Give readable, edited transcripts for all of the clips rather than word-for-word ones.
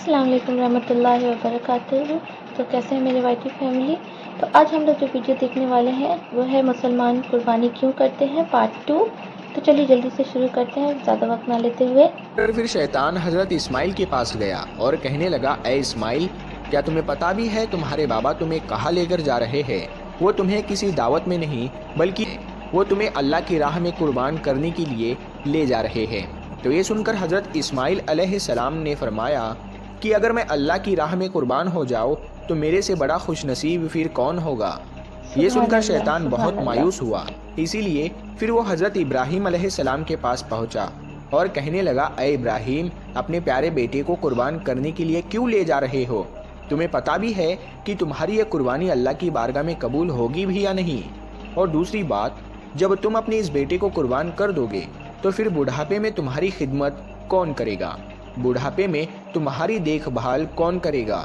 السلام علیکم رحمۃ اللہ وبرکاتہ۔ تو کیسے ہیں میرے وائی ٹی فیملی؟ تو آج ہم لوگ جو ویڈیو دیکھنے والے ہیں وہ ہے مسلمان قربانی کیوں کرتے ہیں پارٹ 2۔ تو چلیے جلدی سے شروع کرتے ہیں زیادہ وقت نہ لیتے ہوئے۔ پھر شیطان حضرت اسماعیل کے پاس گیا اور کہنے لگا، اے اسماعیل، کیا تمہیں پتا بھی ہے تمہارے بابا تمہیں کہاں لے کر جا رہے ہیں؟ وہ تمہیں کسی دعوت میں نہیں بلکہ وہ تمہیں اللہ کی راہ میں قربان کرنے کے لیے لے جا رہے ہیں۔ تو یہ سن کر حضرت اسماعیل علیہ السلام نے فرمایا کہ اگر میں اللہ کی راہ میں قربان ہو جاؤں تو میرے سے بڑا خوش نصیب پھر کون ہوگا؟ یہ سن کر شیطان بہت مایوس ہوا، اسی لیے پھر وہ حضرت ابراہیم علیہ السلام کے پاس پہنچا اور کہنے لگا، اے ابراہیم، اپنے پیارے بیٹے کو قربان کرنے کے لیے کیوں لے جا رہے ہو؟ تمہیں پتا بھی ہے کہ تمہاری یہ قربانی اللہ کی بارگاہ میں قبول ہوگی بھی یا نہیں؟ اور دوسری بات، جب تم اپنے اس بیٹے کو قربان کر دو گے تو پھر بڑھاپے میں تمہاری خدمت کون کرے گا؟ بڑھاپے میں تمہاری دیکھ بھال کون کرے گا؟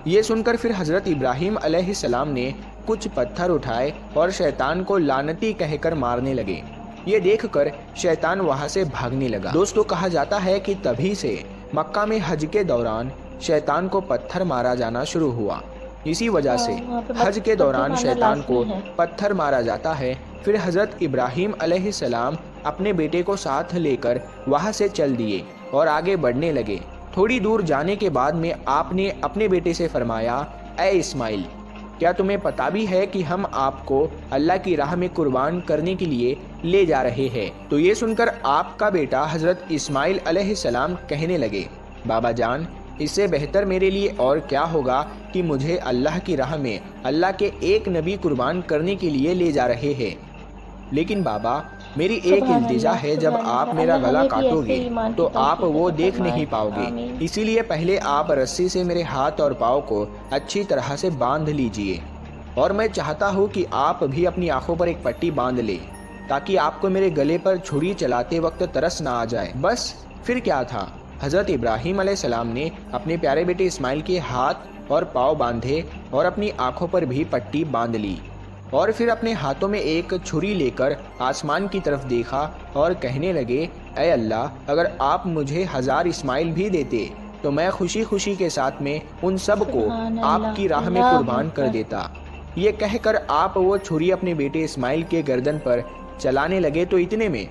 یہ سن کر پھر حضرت ابراہیم علیہ السلام نے کچھ پتھر اٹھائے اور شیطان کو لعنتی کہہ کر مارنے لگے۔ یہ دیکھ کر شیطان وہاں سے بھاگنے لگا۔ دوستو، کہا جاتا ہے کہ تبھی سے مکہ میں حج کے دوران شیطان کو پتھر مارا جانا شروع ہوا۔ اسی وجہ سے حج کے دوران شیطان کو پتھر مارا جاتا ہے۔ پھر حضرت ابراہیم علیہ السلام اپنے بیٹے کو ساتھ لے کر وہاں سے چل دیے اور آگے بڑھنے لگے۔ تھوڑی دور جانے کے بعد میں آپ نے اپنے بیٹے سے فرمایا، اے اسماعیل، کیا تمہیں پتا بھی ہے کہ ہم آپ کو اللہ کی راہ میں قربان کرنے کے لیے لے جا رہے ہیں؟ تو یہ سن کر آپ کا بیٹا حضرت اسماعیل علیہ السلام کہنے لگے، بابا جان، اس سے بہتر میرے لیے اور کیا ہوگا کہ مجھے اللہ کی راہ میں اللہ کے ایک نبی قربان کرنے کے لیے لے جا رہے ہیں۔ لیکن بابا، میری ایک التجا ہے، جب آپ میرا گلا کاٹو گے تو آپ وہ دیکھ نہیں پاؤ گے، اسی لیے پہلے آپ رسی سے میرے ہاتھ اور پاؤں کو اچھی طرح سے باندھ لیجئے، اور میں چاہتا ہوں کہ آپ بھی اپنی آنکھوں پر ایک پٹی باندھ لیں تاکہ آپ کو میرے گلے پر چھری چلاتے وقت ترس نہ آ جائے۔ بس پھر کیا تھا، حضرت ابراہیم علیہ السلام نے اپنے پیارے بیٹے اسماعیل کے ہاتھ اور پاؤں باندھے اور اپنی آنکھوں پر بھی پٹی باندھ لی، اور پھر اپنے ہاتھوں میں ایک چھری لے کر آسمان کی طرف دیکھا اور کہنے لگے، اے اللہ، اگر آپ مجھے 1000 اسماعیل بھی دیتے تو میں خوشی خوشی کے ساتھ میں ان سب کو آپ کی راہ میں قربان کر دیتا۔ یہ کہہ کر آپ وہ چھری اپنے بیٹے اسماعیل کے گردن پر چلانے لگے تو اتنے میں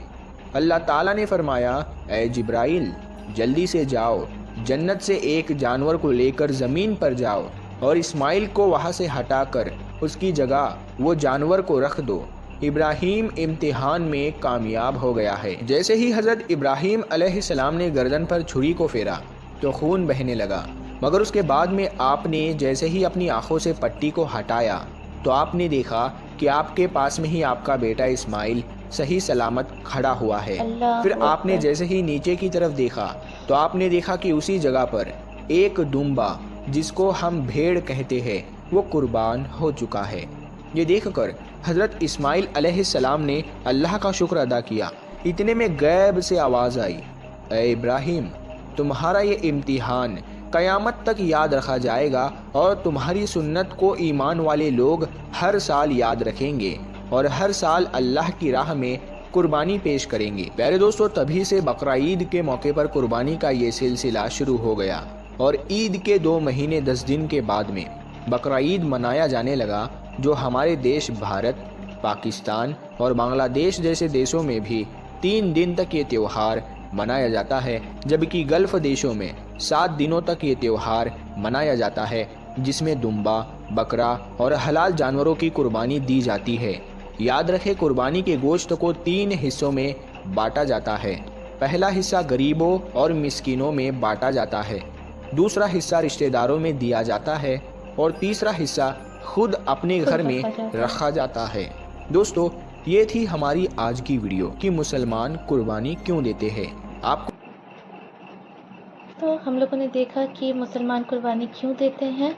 اللہ تعالیٰ نے فرمایا، اے جبرائیل، جلدی سے جاؤ، جنت سے ایک جانور کو لے کر زمین پر جاؤ اور اسماعیل کو وہاں سے ہٹا کر اس کی جگہ وہ جانور کو رکھ دو۔ ابراہیم امتحان میں کامیاب ہو گیا ہے۔ جیسے ہی حضرت ابراہیم علیہ السلام نے گردن پر چھری کو پھیرا تو خون بہنے لگا، مگر اس کے بعد میں آپ نے جیسے ہی اپنی آنکھوں سے پٹی کو ہٹایا تو آپ نے دیکھا کہ آپ کے پاس میں ہی آپ کا بیٹا اسماعیل صحیح سلامت کھڑا ہوا ہے۔ پھر آپ نے جیسے ہی نیچے کی طرف دیکھا تو آپ نے دیکھا کہ اسی جگہ پر ایک دمبا، جس کو ہم بھیڑ کہتے ہیں، وہ قربان ہو چکا ہے۔ یہ دیکھ کر حضرت اسماعیل علیہ السلام نے اللہ کا شکر ادا کیا۔ اتنے میں غیب سے آواز آئی، اے ابراہیم، تمہارا یہ امتحان قیامت تک یاد رکھا جائے گا اور تمہاری سنت کو ایمان والے لوگ ہر سال یاد رکھیں گے اور ہر سال اللہ کی راہ میں قربانی پیش کریں گے۔ پیارے دوستو، تبھی سے بقرعید کے موقع پر قربانی کا یہ سلسلہ شروع ہو گیا، اور عید کے 2 مہینے 10 دن کے بعد میں بقرعید منایا جانے لگا، جو ہمارے دیش بھارت، پاکستان اور بنگلہ دیش جیسے دیشوں میں بھی 3 دن تک یہ تیوہار منایا جاتا ہے، جبکہ گلف دیشوں میں 7 دنوں تک یہ تیوہار منایا جاتا ہے، جس میں دمبا، بکرا اور حلال جانوروں کی قربانی دی جاتی ہے۔ یاد رکھیں، قربانی کے گوشت کو 3 حصوں میں بانٹا جاتا ہے۔ پہلا حصہ غریبوں اور مسکینوں میں بانٹا جاتا ہے، دوسرا حصہ رشتہ داروں میں دیا جاتا ہے، اور تیسرا حصہ خود اپنے گھر میں رکھا جاتا ہے۔ دوستو، یہ تھی ہماری آج کی ویڈیو کہ مسلمان قربانی کیوں دیتے ہیں۔ آپ کو تو ہم لوگوں نے دیکھا کہ مسلمان قربانی کیوں دیتے ہیں۔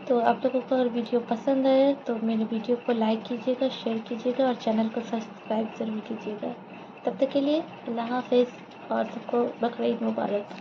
تو آپ لوگوں کو اگر ویڈیو پسند آئے تو میرے ویڈیو کو لائک کیجیے گا، شیئر کیجیے گا اور چینل کو سبسکرائب ضرور کیجیے گا۔ تب تک کے لیے اللہ حافظ اور سب کو بقرعید مبارک۔